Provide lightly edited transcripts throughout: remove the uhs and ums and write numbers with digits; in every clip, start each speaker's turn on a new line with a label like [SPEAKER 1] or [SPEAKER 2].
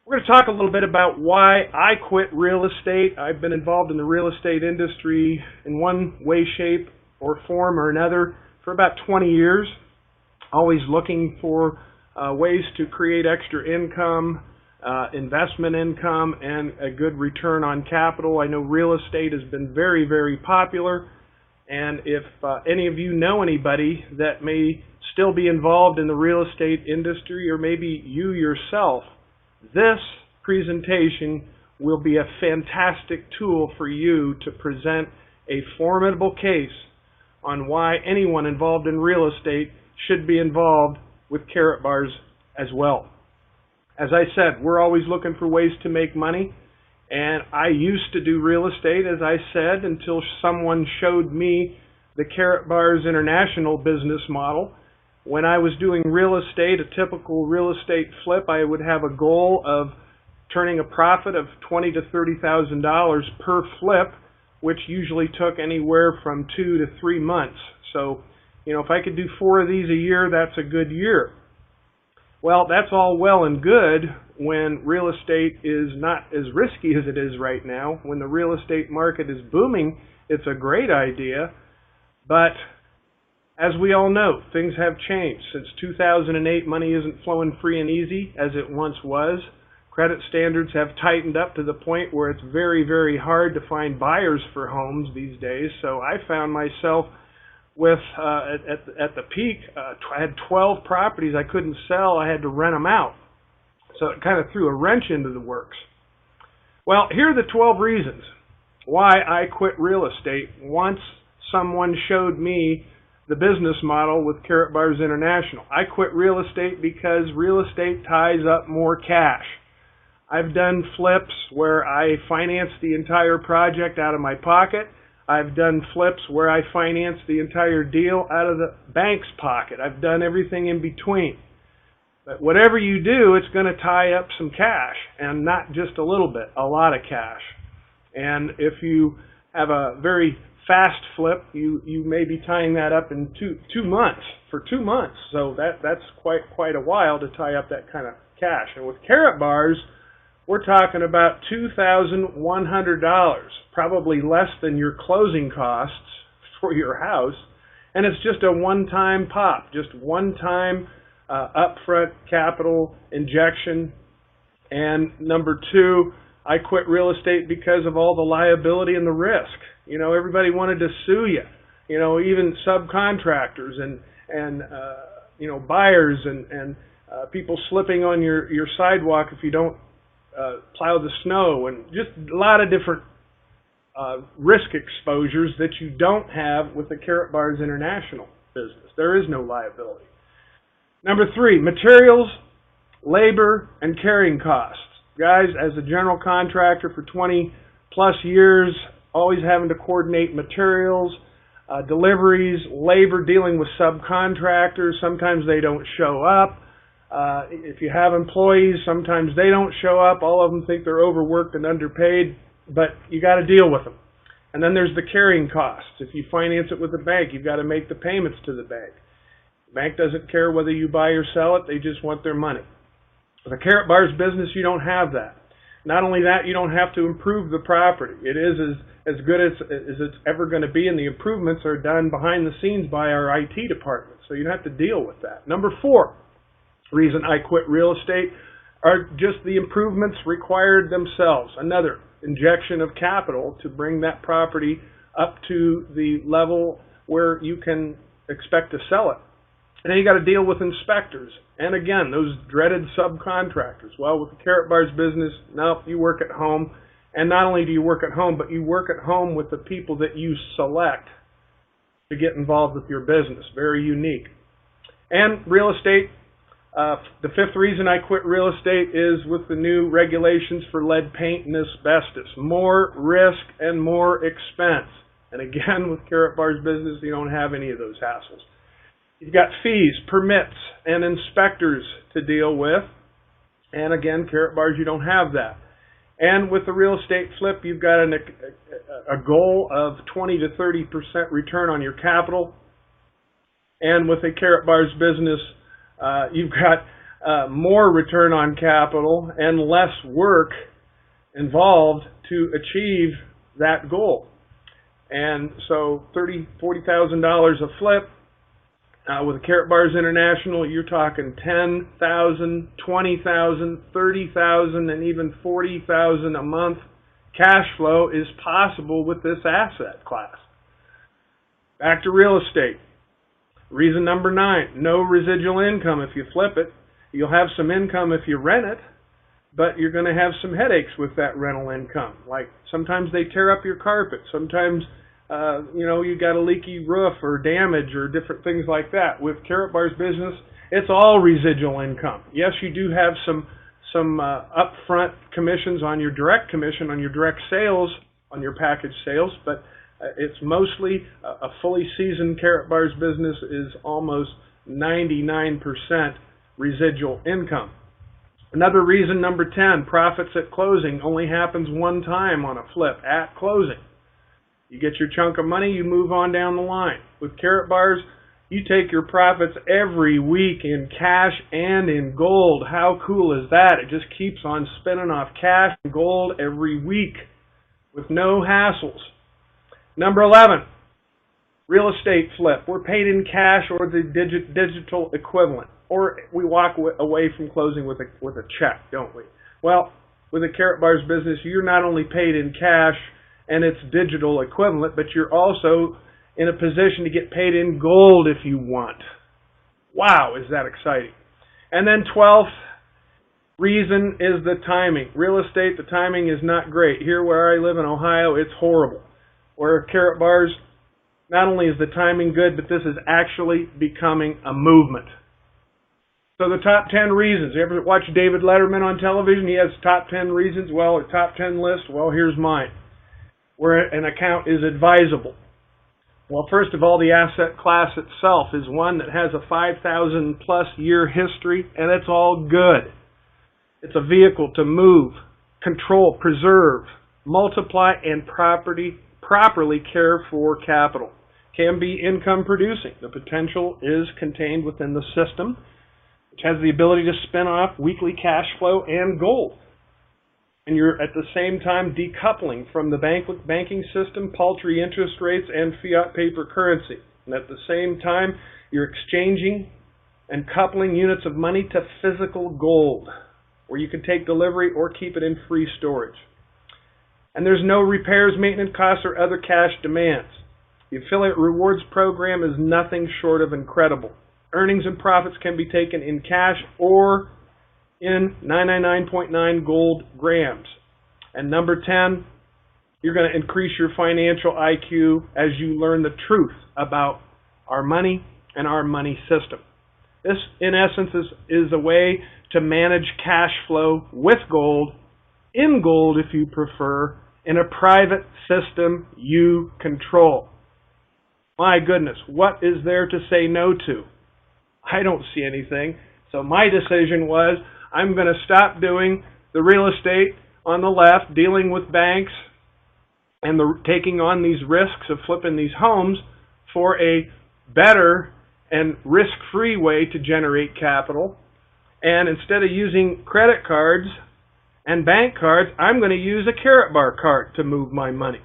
[SPEAKER 1] We're going to talk a little bit about why I quit real estate. I've been involved in the real estate industry in one way, shape, or form or another for about 20 years, always looking for ways to create extra income, investment income, and a good return on capital. I know real estate has been very, very popular, and if any of you know anybody that may still be involved in the real estate industry, or maybe you yourself, this presentation will be a fantastic tool for you to present a formidable case on why anyone involved in real estate should be involved with Karatbars as well. As I said, we're always looking for ways to make money, and I used to do real estate, as I said, until someone showed me the Karatbars International business model. When I was doing real estate, a typical real estate flip, I would have a goal of turning a profit of $20,000 to $30,000 per flip, which usually took anywhere from 2 to 3 months. So, if I could do 4 of these a year, that's a good year. Well, that's all well and good when real estate is not as risky as it is right now. When the real estate market is booming, it's a great idea. But as we all know, things have changed. Since 2008, money isn't flowing free and easy as it once was. Credit standards have tightened up to the point where it's very, very hard to find buyers for homes these days. So I found myself with, at the peak, I had 12 properties I couldn't sell. I had to rent them out. So it kind of threw a wrench into the works. Well, here are the 12 reasons why I quit real estate once someone showed me the business model with Karatbars International. I quit real estate because real estate ties up more cash. I've done flips where I finance the entire project out of my pocket. I've done flips where I finance the entire deal out of the bank's pocket. I've done everything in between. But whatever you do, it's going to tie up some cash, and not just a little bit, a lot of cash. And if you have a very fast flip, you may be tying that up in two months, for 2 months. So that's quite a while to tie up that kind of cash. And with Karatbars, we're talking about $2,100, probably less than your closing costs for your house, and it's just a one-time pop, just one-time upfront capital injection. And number 2, I quit real estate because of all the liability and the risk. Everybody wanted to sue you. Even subcontractors and buyers and people slipping on your sidewalk if you don't plow the snow, and just a lot of different risk exposures that you don't have with the Karatbars International business. There is no liability. Number 3, materials, labor, and carrying costs. Guys, as a general contractor for 20 plus years, always having to coordinate materials, deliveries, labor, dealing with subcontractors. Sometimes they don't show up. If you have employees, sometimes they don't show up. All of them think they're overworked and underpaid, but you got to deal with them. And then there's the carrying costs. If you finance it with the bank, you've got to make the payments to the bank. The bank doesn't care whether you buy or sell it. They just want their money. With a Karatbars business, you don't have that. Not only that, you don't have to improve the property. It is as good as it's ever going to be, and the improvements are done behind the scenes by our IT department, so you don't have to deal with that. Number 4 reason I quit real estate are just the improvements required themselves. Another injection of capital to bring that property up to the level where you can expect to sell it. And then you got to deal with inspectors. And again, those dreaded subcontractors. Well, with the Karatbars business, no, you work at home. And not only do you work at home, but you work at home with the people that you select to get involved with your business. Very unique. And real estate, the 5th reason I quit real estate is with the new regulations for lead paint and asbestos. More risk and more expense. And again, with Karatbars business, you don't have any of those hassles. You've got fees, permits, and inspectors to deal with. And again, Karatbars, you don't have that. And with the real estate flip, you've got a goal of 20 to 30% return on your capital. And with a Karatbars business, you've got more return on capital and less work involved to achieve that goal. And so $30,000, $40,000 a flip. With a Karatbars International, you're talking $10,000, $20,000, $30,000, and even $40,000 a month. Cash flow is possible with this asset class. Back to real estate. Reason number 9, no residual income if you flip it. You'll have some income if you rent it, but you're going to have some headaches with that rental income. Like sometimes they tear up your carpet. Sometimes you got a leaky roof or damage or different things like that. With Karatbars business, it's all residual income. Yes, you do have some upfront commissions on your direct commission, on your direct sales, on your package sales, but it's mostly a fully seasoned Karatbars business is almost 99% residual income. Another reason, number 10, profits at closing only happens one time on a flip, at closing. You get your chunk of money, you move on down the line. With Karatbars, you take your profits every week in cash and in gold. How cool is that? It just keeps on spinning off cash and gold every week with no hassles. Number 11, real estate flip. We're paid in cash or the digital equivalent. Or we walk away from closing with a check, don't we? Well, with a Karatbars business, you're not only paid in cash and its digital equivalent, but you're also in a position to get paid in gold if you want. Wow, is that exciting. And then 12th reason is the timing. Real estate, the timing is not great. Here where I live in Ohio, it's horrible. Where Karatbars, not only is the timing good, but this is actually becoming a movement. So the top 10 reasons. You ever watch David Letterman on television? He has top 10 reasons. Well, a top 10 list. Well, here's mine. Where an account is advisable. Well, first of all, the asset class itself is one that has a 5,000 plus year history, and it's all good. It's a vehicle to move, control, preserve, multiply, and properly care for capital. Can be income producing. The potential is contained within the system, which has the ability to spin off weekly cash flow and gold. And you're at the same time decoupling from the banking system, paltry interest rates, and fiat paper currency. And at the same time, you're exchanging and coupling units of money to physical gold, where you can take delivery or keep it in free storage. And there's no repairs, maintenance costs, or other cash demands. The affiliate rewards program is nothing short of incredible. Earnings and profits can be taken in cash or in 999.9 gold grams. And number 10, you're going to increase your financial IQ as you learn the truth about our money and our money system. This, in essence, is a way to manage cash flow with gold, in gold if you prefer, in a private system you control. My goodness, what is there to say no to? I don't see anything. So my decision was, I'm going to stop doing the real estate on the left, dealing with banks and taking on these risks of flipping these homes for a better and risk-free way to generate capital. And instead of using credit cards and bank cards, I'm going to use a Karatbar card to move my money.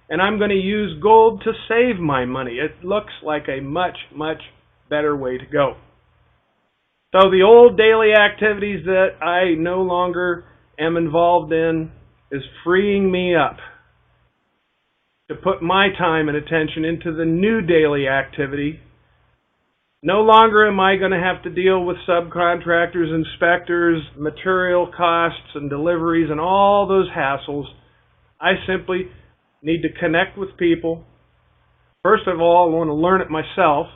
[SPEAKER 1] And I'm going to use gold to save my money. It looks like a much, much better way to go. So the old daily activities that I no longer am involved in is freeing me up to put my time and attention into the new daily activity. No longer am I going to have to deal with subcontractors, inspectors, material costs and deliveries and all those hassles. I simply need to connect with people. First of all, I want to learn it myself,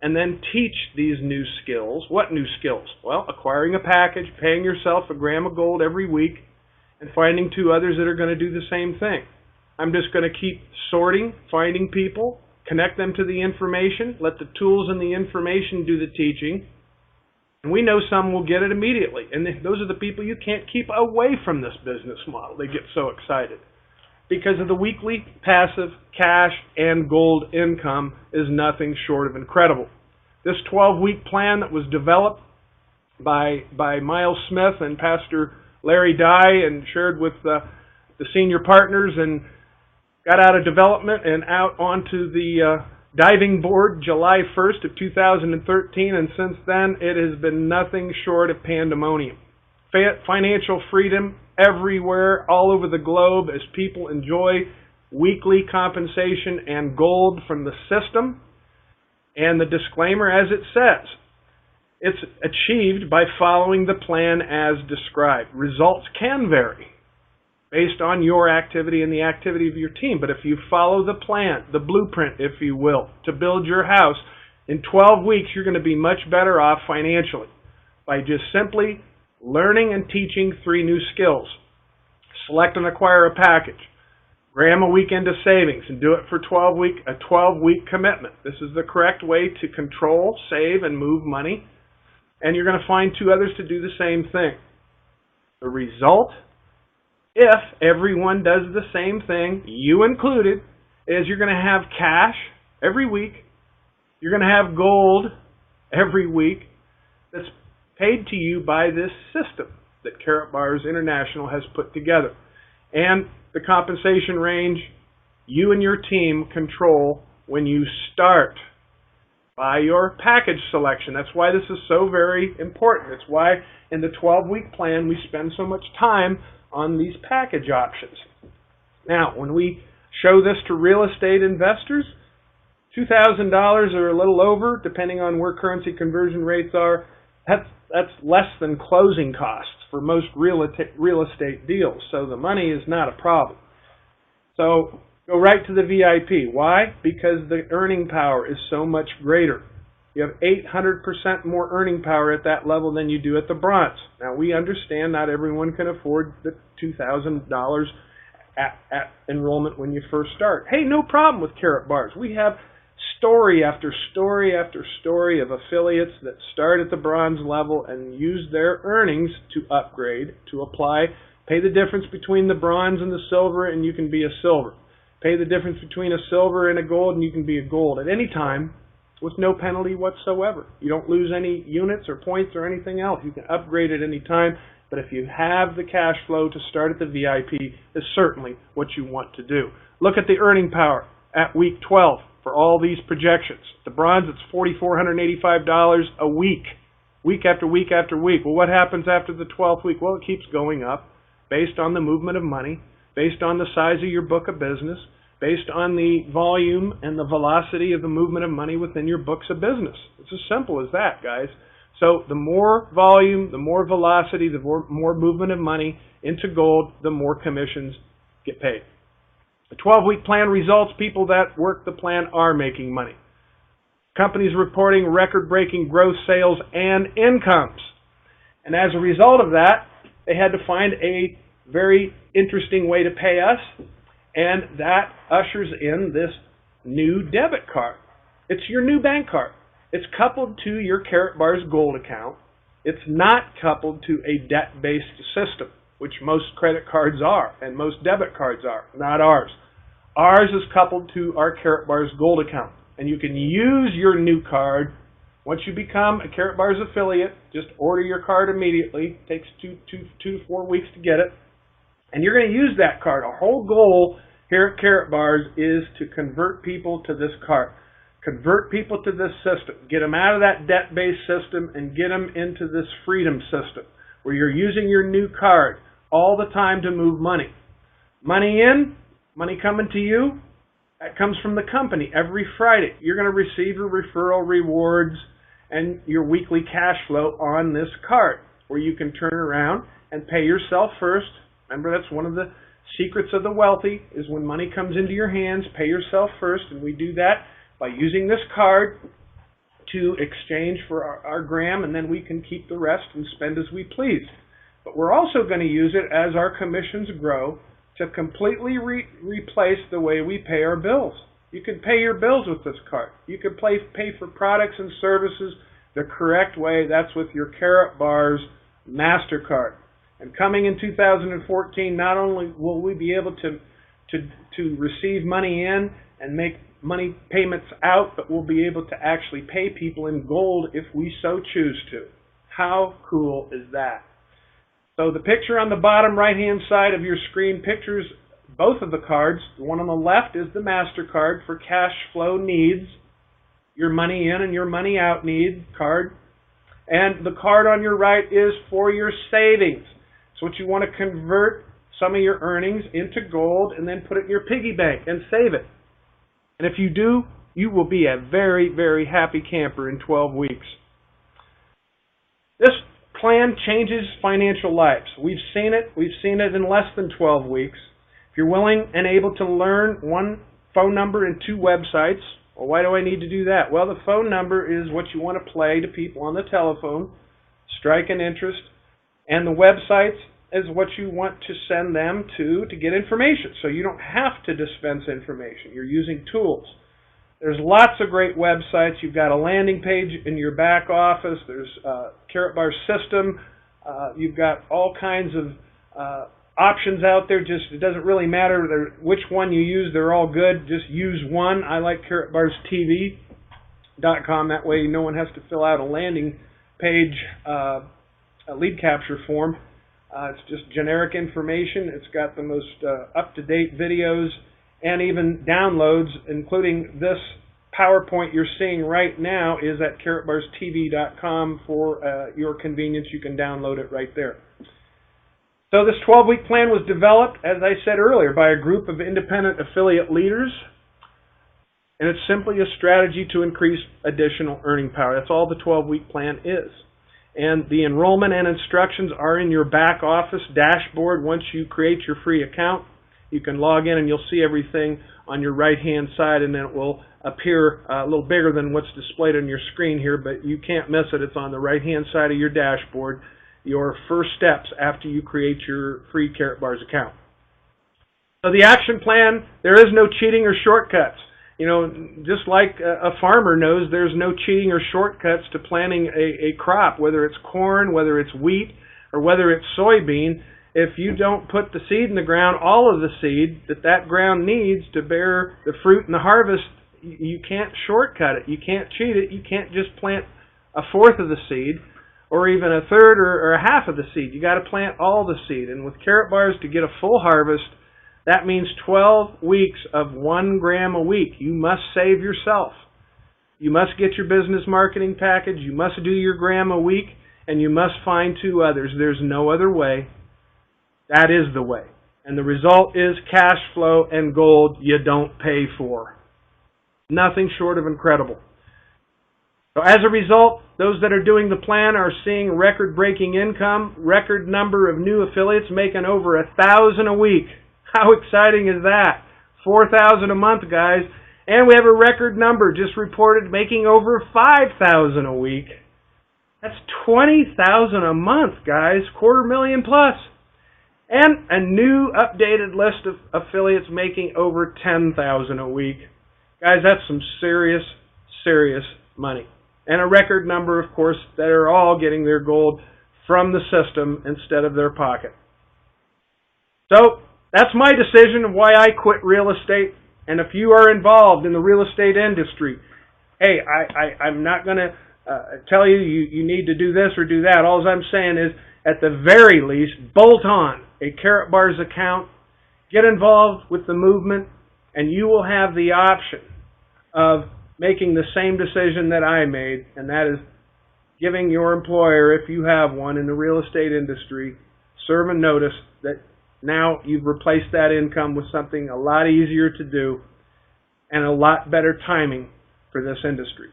[SPEAKER 1] and then teach these new skills. What new skills? Well, acquiring a package, paying yourself a gram of gold every week, and finding 2 others that are going to do the same thing. I'm just going to keep sorting, finding people, connect them to the information, let the tools and the information do the teaching, and we know some will get it immediately. And those are the people you can't keep away from this business model. They get so excited. Because of the weekly passive cash and gold income is nothing short of incredible. This 12-week plan that was developed by Miles Smith and Pastor Larry Dye, and shared with the senior partners, and got out of development and out onto the diving board July 1st of 2013, and since then it has been nothing short of pandemonium. Financial freedom everywhere, all over the globe, as people enjoy weekly compensation and gold from the system. And the disclaimer, as it says, it's achieved by following the plan as described. Results can vary based on your activity and the activity of your team. But if you follow the plan, the blueprint, if you will, to build your house, in 12 weeks you're going to be much better off financially by just simply learning and teaching 3 new skills. Select and acquire a package. Gram a week into savings and do it for a 12-week commitment. This is the correct way to control, save, and move money. And you're going to find 2 others to do the same thing. The result, if everyone does the same thing, you included, is you're going to have cash every week. You're going to have gold every week that's paid to you by this system that Karatbars International has put together. And the compensation range you and your team control when you start by your package selection. That's why this is so very important. It's why in the 12-week plan we spend so much time on these package options. Now, when we show this to real estate investors, $2,000 or a little over, depending on where currency conversion rates are, that's less than closing costs for most real estate deals. So the money is not a problem. So go right to the VIP. Why? Because the earning power is so much greater. You have 800% more earning power at that level than you do at the bronze. Now, we understand not everyone can afford the $2,000 at enrollment when you first start. Hey, no problem with Karatbars. We have story after story after story of affiliates that start at the bronze level and use their earnings to upgrade, to apply, pay the difference between the bronze and the silver, and you can be a silver. Pay the difference between a silver and a gold, and you can be a gold at any time with no penalty whatsoever. You don't lose any units or points or anything else. You can upgrade at any time, but if you have the cash flow to start at the VIP, is certainly what you want to do. Look at the earning power at week 12 for all these projections. The bronze, it's $4,485 a week, week after week after week. Well, what happens after the 12th week? Well, it keeps going up based on the movement of money, based on the size of your book of business, based on the volume and the velocity of the movement of money within your books of business. It's as simple as that, guys. So the more volume, the more velocity, the more movement of money into gold, the more commissions get paid. The 12-week plan results, people that work the plan are making money. Companies reporting record-breaking gross sales and incomes. And as a result of that, they had to find a very interesting way to pay us, and that ushers in this new debit card. It's your new bank card. It's coupled to your Karatbars Gold account. It's not coupled to a debt-based system, which most credit cards are, and most debit cards are, not ours. Ours is coupled to our Karatbars Gold account, and you can use your new card once you become a Karatbars affiliate. Just order your card immediately. It takes two to 4 weeks to get it, and you're going to use that card. Our whole goal here at Karatbars is to convert people to this card, convert people to this system, get them out of that debt-based system and get them into this freedom system where you're using your new card all the time to move money. Money in, money coming to you, that comes from the company every Friday. You're going to receive your referral rewards and your weekly cash flow on this card where you can turn around and pay yourself first. Remember, that's one of the secrets of the wealthy, is when money comes into your hands, pay yourself first, and we do that by using this card to exchange for our gram, and then we can keep the rest and spend as we please. But we're also going to use it as our commissions grow to completely replace the way we pay our bills. You can pay your bills with this card. You can pay for products and services the correct way. That's with your Karatbars MasterCard. And coming in 2014, not only will we be able to receive money in and make money payments out, but we'll be able to actually pay people in gold if we so choose to. How cool is that? So the picture on the bottom right-hand side of your screen pictures both of the cards. The one on the left is the MasterCard for cash flow needs, your money in and your money out need card. And the card on your right is for your savings. It's what you want to convert some of your earnings into gold and then put it in your piggy bank and save it. And if you do, you will be a very, very happy camper in 12 weeks. This plan changes financial lives. We've seen it. We've seen it in less than 12 weeks. If you're willing and able to learn one phone number and 2 websites, well, why do I need to do that? Well, the phone number is what you want to play to people on the telephone, strike an interest, and the websites is what you want to send them to get information. So you don't have to dispense information. You're using tools. There's lots of great websites. You've got a landing page in your back office. There's Karatbars system. You've got all kinds of options out there. Just it doesn't really matter which one you use. They're all good. Just use one. I like KaratbarsTV.com. That way no one has to fill out a landing page, a lead capture form. It's just generic information. It's got the most up-to-date videos and even downloads, including this PowerPoint you're seeing right now is at KaratbarsTV.com for your convenience. You can download it right there. So this 12-week plan was developed, as I said earlier, by a group of independent affiliate leaders, and it's simply a strategy to increase additional earning power. That's all the 12-week plan is. And the enrollment and instructions are in your back office dashboard. Once you create your free account, you can log in and you'll see everything on your right-hand side, and then it will appear a little bigger than what's displayed on your screen here, but you can't miss it. It's on the right-hand side of your dashboard, your first steps after you create your free Karatbars account. So the action plan, there is no cheating or shortcuts. You know, just like a farmer knows, there's no cheating or shortcuts to planting a crop, whether it's corn, whether it's wheat, or whether it's soybean. If you don't put the seed in the ground, all of the seed that ground needs to bear the fruit and the harvest, you can't shortcut it. You can't cheat it. You can't just plant a fourth of the seed or even a third or a half of the seed. You got to plant all the seed. And with Karatbars, to get a full harvest, that means 12 weeks of 1 gram a week. You must save yourself. You must get your business marketing package. You must do your gram a week, and you must find 2 others. There's no other way. That is the way. And the result is cash flow and gold you don't pay for. Nothing short of incredible. So as a result, those that are doing the plan are seeing record-breaking income, record number of new affiliates making over 1,000 a week. How exciting is that? 4,000 a month, guys. And we have a record number just reported making over 5,000 a week. That's 20,000 a month, guys. $250,000 plus. And a new updated list of affiliates making over 10,000 a week. Guys, that's some serious, serious money. And a record number, of course, that are all getting their gold from the system instead of their pocket. So, that's my decision of why I quit real estate. And if you are involved in the real estate industry, hey, I'm not going to tell you need to do this or do that. All I'm saying is, at the very least, bolt on a Karatbars account, get involved with the movement, and you will have the option of making the same decision that I made, and that is giving your employer, if you have one in the real estate industry, serve a notice that now you've replaced that income with something a lot easier to do and a lot better timing for this industry.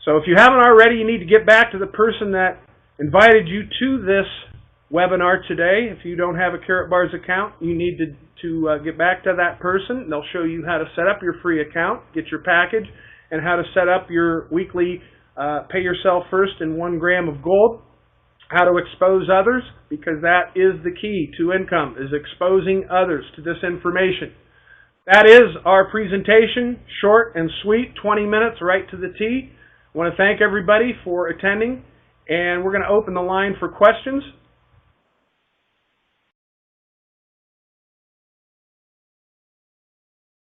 [SPEAKER 1] So if you haven't already, you need to get back to the person that invited you to this webinar today. If you don't have a Karatbars account, you need to get back to that person. They'll show you how to set up your free account, get your package, and how to set up your weekly pay yourself first in 1 gram of gold. How to expose others, because that is the key to income, is exposing others to this information. That is our presentation, short and sweet, 20 minutes right to the T. I want to thank everybody for attending, and we're going to open the line for questions.